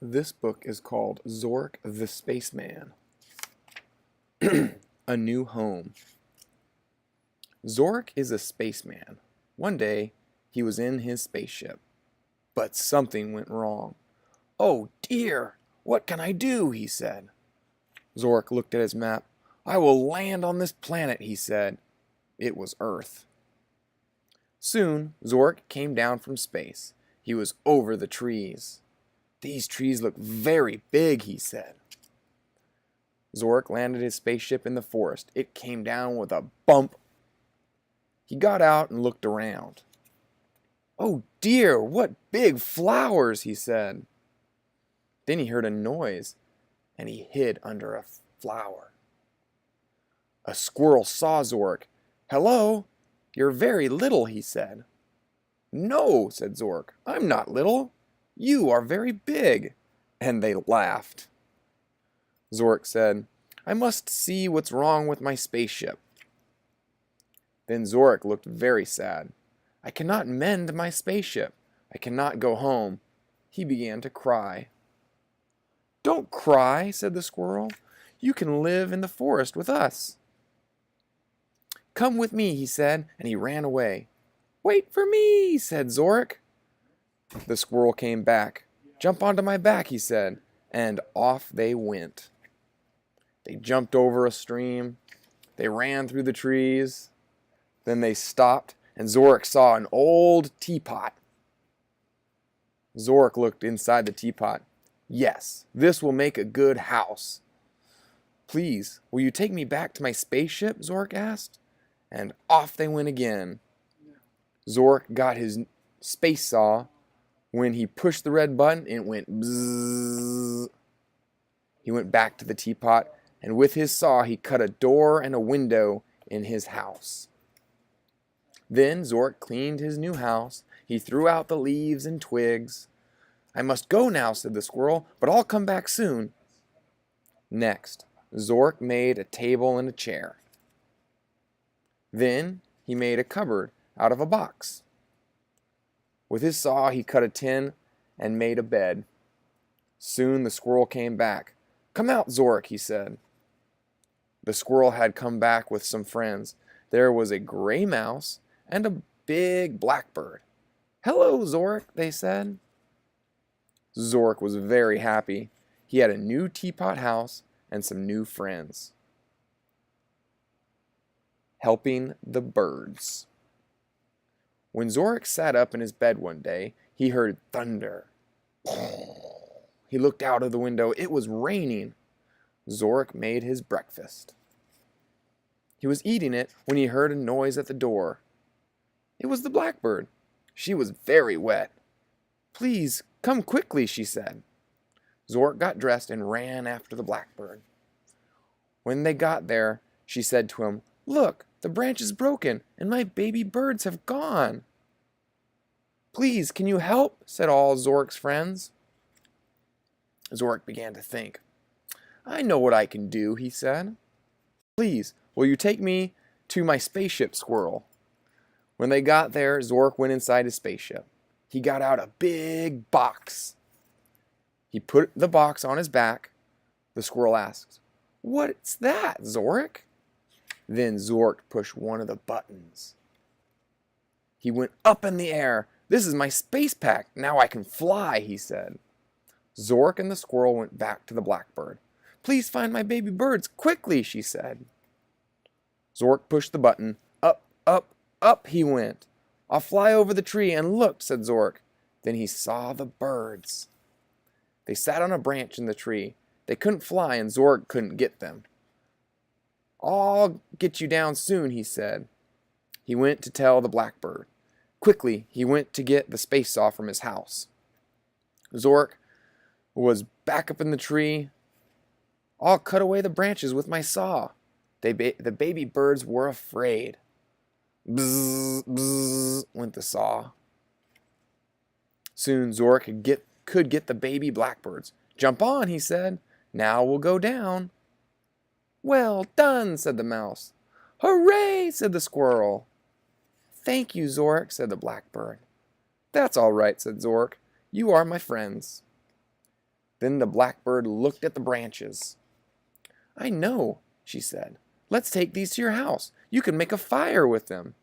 This book is called Zoric the Spaceman. A New Home. Zoric is a spaceman. One day, he was in his spaceship. But something went wrong. "Oh dear, what can I do?" he said. Zoric looked at his map. "I will land on this planet," he said. It was Earth. Soon, Zoric came down from space. He was over the trees. "These trees look very big," he said. Zoric landed his spaceship in the forest. It came down with a bump. He got out and looked around. "Oh dear, what big flowers," he said. Then he heard a noise, and he hid under a flower. A squirrel saw Zoric. "Hello, you're very little," he said. "No," said Zoric, "I'm not little. You are very big." And they laughed. Zoric said, "I must see what's wrong with my spaceship." Then Zoric looked very sad. "I cannot mend my spaceship. I cannot go home." He began to cry. "Don't cry," said the squirrel. "You can live in the forest with us." "Come with me," he said, and he ran away. "Wait for me," said Zoric. The squirrel came back. "Jump onto my back," he said, and off they went. They jumped over a stream. They ran through the trees. Then they stopped, and Zoric saw an old teapot. Zoric looked inside the teapot. "Yes, this will make a good house." "Please, will you take me back to my spaceship?" Zoric asked. And off they went again. Zoric got his space saw. When he pushed the red button, it went bzzz. He went back to the teapot, and with his saw he cut a door and a window in his house. Then Zoric cleaned his new house. He threw out the leaves and twigs. "I must go now," said the squirrel, "but I'll come back soon." Next, Zoric made a table and a chair. Then he made a cupboard out of a box. With his saw he cut a tin and made a bed. Soon the squirrel came back. "Come out, Zoric," he said. The squirrel had come back with some friends. There was a gray mouse and a big blackbird. "Hello, Zoric," they said. Zoric was very happy. He had a new teapot house and some new friends. Helping the birds. When Zoric sat up in his bed one day, he heard thunder. He looked out of the window. It was raining. Zoric made his breakfast. He was eating it when he heard a noise at the door. It was the blackbird. She was very wet. "Please, come quickly," she said. Zoric got dressed and ran after the blackbird. When they got there, she said to him, "Look, the branch is broken, and my baby birds have gone." "Please, can you help?" said all Zoric's friends. Zoric began to think. "I know what I can do," he said. "Please, will you take me to my spaceship, squirrel?" When they got there, Zoric went inside his spaceship. He got out a big box. He put the box on his back. The squirrel asked, "What's that, Zoric?" Then Zoric pushed one of the buttons. He went up in the air. "This is my space pack. Now I can fly," he said. Zoric and the squirrel went back to the blackbird. "Please find my baby birds, quickly," she said. Zoric pushed the button. Up, up, up he went. "I'll fly over the tree and look," said Zoric. Then he saw the birds. They sat on a branch in the tree. They couldn't fly, and Zoric couldn't get them. "I'll get you down soon," he said. He went to tell the blackbird. Quickly, he went to get the space saw from his house. Zoric was back up in the tree. "I'll cut away the branches with my saw." The baby birds were afraid. Bzzz, bzzz, went the saw. Soon Zoric could get the baby blackbirds. "Jump on," he said. "Now we'll go down." "Well done," said the mouse. "Hooray," said the squirrel. "Thank you, Zoric," said the blackbird. "That's all right," said Zoric. "You are my friends." Then the blackbird looked at the branches. "I know," she said. "Let's take these to your house. You can make a fire with them."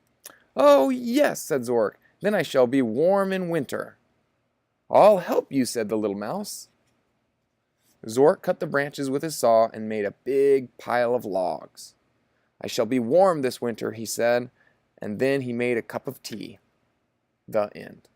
"Oh, yes," said Zoric. "Then I shall be warm in winter." "I'll help you," said the little mouse. Zoric cut the branches with his saw and made a big pile of logs. "I shall be warm this winter," he said, and then he made a cup of tea. The end.